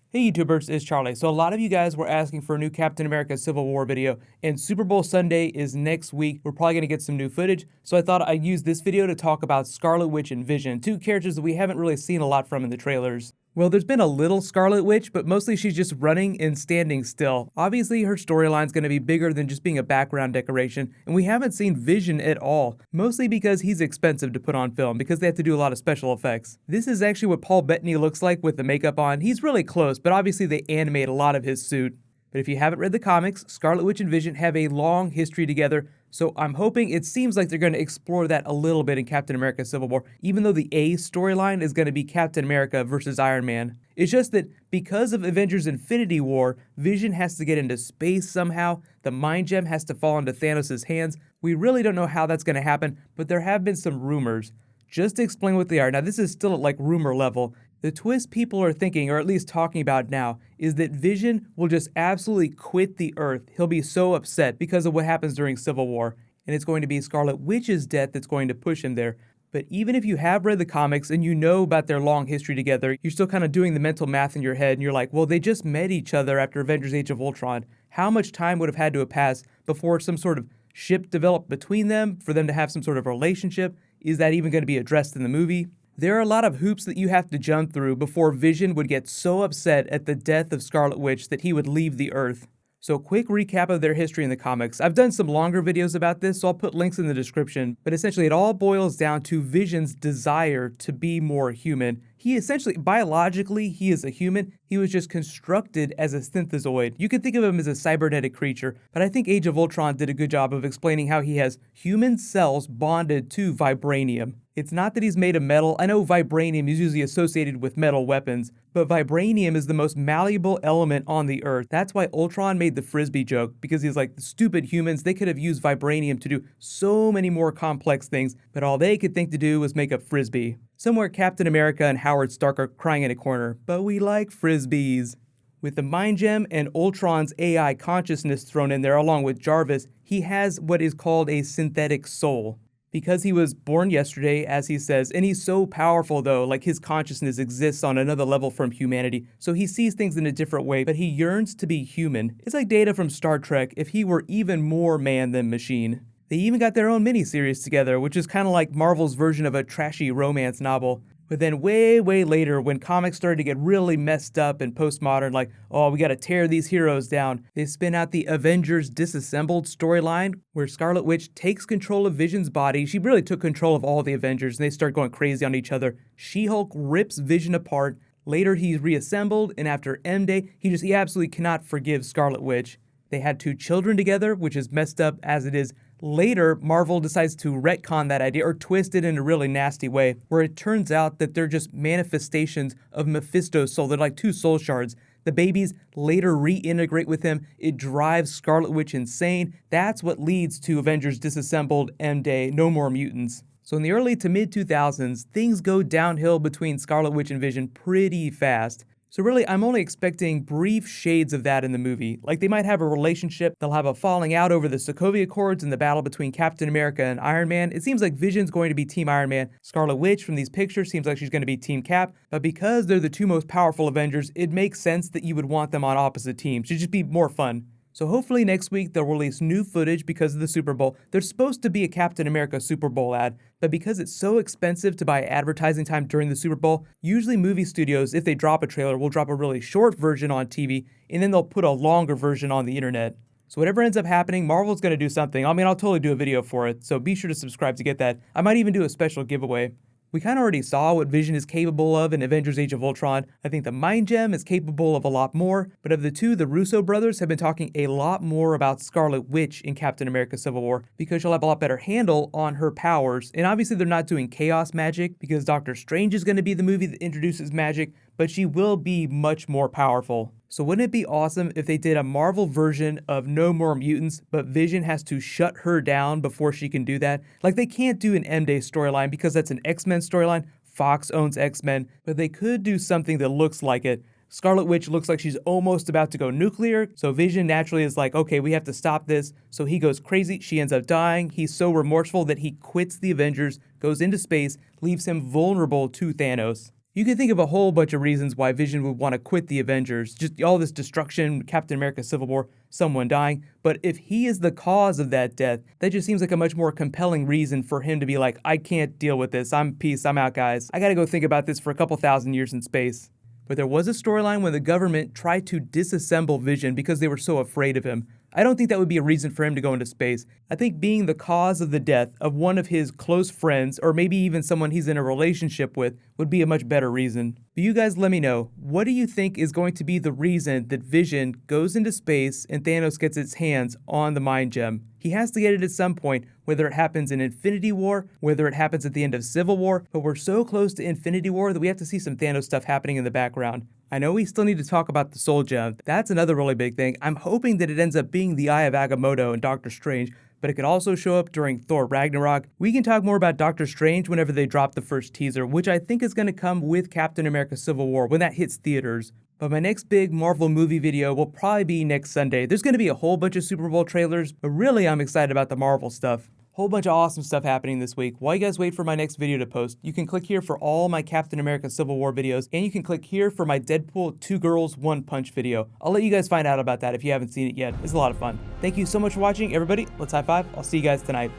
Hey YouTubers, it's Charlie. So a lot of you guys were asking for a new Captain America Civil War video, and Super Bowl Sunday is next week. We're probably going to get some new footage, so I thought I'd use this video to talk about Scarlet Witch and Vision, two characters that we haven't really seen a lot from in the trailers. Well, there's been a little Scarlet Witch, but mostly she's just running and standing still. Obviously, her storyline's going to be bigger than just being a background decoration, and we haven't seen Vision at all, mostly because he's expensive to put on film because they have to do a lot of special effects. This is actually what Paul Bettany looks like with the makeup on. He's really close, but obviously they animate a lot of his suit. But if you haven't read the comics, Scarlet Witch and Vision have a long history together, so I'm hoping it seems like they're going to explore that a little bit in Captain America Civil War, even though the A storyline is going to be Captain America versus Iron Man. It's just that because of Avengers Infinity War, Vision has to get into space somehow, the Mind Gem has to fall into Thanos' hands. We really don't know how that's going to happen, but there have been some rumors. Just to explain what they are, now this is still at like rumor level. The twist people are thinking, or at least talking about now, is that Vision will just absolutely quit the Earth. He'll be so upset because of what happens during Civil War, and it's going to be Scarlet Witch's death that's going to push him there. But even if you have read the comics and you know about their long history together, you're still kind of doing the mental math in your head, and you're like, well, they just met each other after Avengers Age of Ultron. How much time would have had to have passed before some sort of ship developed between them for them to have some sort of relationship? Is that even going to be addressed in the movie? There are a lot of hoops that you have to jump through before Vision would get so upset at the death of Scarlet Witch that he would leave the Earth. So quick recap of their history in the comics. I've done some longer videos about this, so I'll put links in the description, but essentially it all boils down to Vision's desire to be more human. He essentially, biologically, he is a human. He was just constructed as a synthezoid. You could think of him as a cybernetic creature, but I think Age of Ultron did a good job of explaining how he has human cells bonded to vibranium. It's not that he's made of metal. I know vibranium is usually associated with metal weapons, but vibranium is the most malleable element on the Earth. That's why Ultron made the Frisbee joke, because he's like, the stupid humans, they could have used vibranium to do so many more complex things, but all they could think to do was make a Frisbee. Somewhere Captain America and Howard Stark are crying in a corner, but we like Frisbees. With the Mind Gem and Ultron's AI consciousness thrown in there along with Jarvis, he has what is called a synthetic soul. Because he was born yesterday, as he says, and he's so powerful though, like his consciousness exists on another level from humanity, so he sees things in a different way, but he yearns to be human. It's like Data from Star Trek if he were even more man than machine. They even got their own miniseries together, which is kind of like Marvel's version of a trashy romance novel. But then way later, when comics started to get really messed up and postmodern, like, oh, we gotta tear these heroes down, they spin out the Avengers Disassembled storyline, where Scarlet Witch takes control of Vision's body. She really took control of all the Avengers, and they start going crazy on each other. She-Hulk rips Vision apart. Later, he's reassembled, and after M-Day, he absolutely cannot forgive Scarlet Witch. They had 2 children together, which is messed up as it is. Later, Marvel decides to retcon that idea or twist it in a really nasty way, where it turns out that they're just manifestations of Mephisto's soul. They're like 2 soul shards. The babies later reintegrate with him. It drives Scarlet Witch insane. That's what leads to Avengers Disassembled, M-Day, No More Mutants. So in the early to mid-2000s, things go downhill between Scarlet Witch and Vision pretty fast. So really, I'm only expecting brief shades of that in the movie. Like they might have a relationship, they'll have a falling out over the Sokovia Accords and the battle between Captain America and Iron Man. It seems like Vision's going to be Team Iron Man. Scarlet Witch from these pictures seems like she's going to be Team Cap. But because they're the 2 most powerful Avengers, it makes sense that you would want them on opposite teams. It'd just be more fun. So hopefully next week they'll release new footage because of the Super Bowl. There's supposed to be a Captain America Super Bowl ad, but because it's so expensive to buy advertising time during the Super Bowl, usually movie studios, if they drop a trailer, will drop a really short version on TV, and then they'll put a longer version on the internet. So whatever ends up happening, Marvel's going to do something. I mean, I'll totally do a video for it, so be sure to subscribe to get that. I might even do a special giveaway. We kind of already saw what Vision is capable of in Avengers Age of Ultron. I think the Mind Gem is capable of a lot more, but of the 2, the Russo brothers have been talking a lot more about Scarlet Witch in Captain America Civil War because she'll have a lot better handle on her powers. And obviously they're not doing chaos magic because Doctor Strange is going to be the movie that introduces magic, but she will be much more powerful. So wouldn't it be awesome if they did a Marvel version of No More Mutants, but Vision has to shut her down before she can do that? Like they can't do an M-Day storyline because that's an X-Men storyline. Fox owns X-Men, but they could do something that looks like it. Scarlet Witch looks like she's almost about to go nuclear, so Vision naturally is like, okay, we have to stop this. So he goes crazy, she ends up dying. He's so remorseful that he quits the Avengers, goes into space, leaves him vulnerable to Thanos. You can think of a whole bunch of reasons why Vision would want to quit the Avengers. Just all this destruction, Captain America Civil War, someone dying. But if he is the cause of that death, that just seems like a much more compelling reason for him to be like, I can't deal with this. Peace, I'm out, guys. I gotta go think about this for a couple thousand years in space. But there was a storyline when the government tried to disassemble Vision because they were so afraid of him. I don't think that would be a reason for him to go into space. I think being the cause of the death of one of his close friends, or maybe even someone he's in a relationship with, would be a much better reason. But you guys let me know, what do you think is going to be the reason that Vision goes into space and Thanos gets its hands on the Mind Gem? He has to get it at some point, whether it happens in Infinity War, whether it happens at the end of Civil War, but we're so close to Infinity War that we have to see some Thanos stuff happening in the background. I know we still need to talk about the Soul Gem. That's another really big thing. I'm hoping that it ends up being the Eye of Agamotto in Doctor Strange, but it could also show up during Thor Ragnarok. We can talk more about Doctor Strange whenever they drop the first teaser, which I think is going to come with Captain America Civil War when that hits theaters. But my next big Marvel movie video will probably be next Sunday. There's going to be a whole bunch of Super Bowl trailers, but really I'm excited about the Marvel stuff. Whole bunch of awesome stuff happening this week. While you guys wait for my next video to post, you can click here for all my Captain America Civil War videos, and you can click here for my Deadpool 2 Girls 1 Punch video. I'll let you guys find out about that if you haven't seen it yet. It's a lot of fun. Thank you so much for watching, everybody. Let's high five. I'll see you guys tonight.